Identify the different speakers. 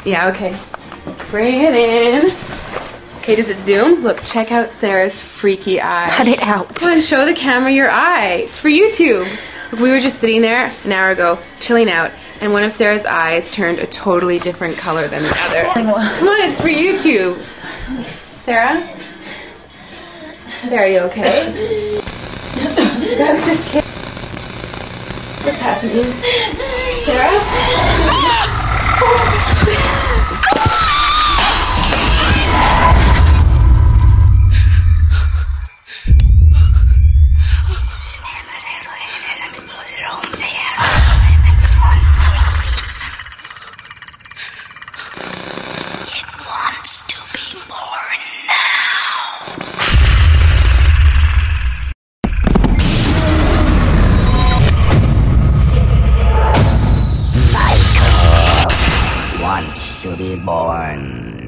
Speaker 1: Yeah, okay. Bring it in. Okay, does it zoom? Look, check out Sarah's freaky eye.
Speaker 2: Cut it out.
Speaker 1: Come on, show the camera your eye. It's for YouTube. Look, we were just sitting there an hour ago, chilling out, and one of Sarah's eyes turned a totally different color than the other. Come on, it's for YouTube. Sarah? Sarah, you okay? I was just kidding. What's happening? Sarah?
Speaker 3: It wants to be born now. Michael wants to be born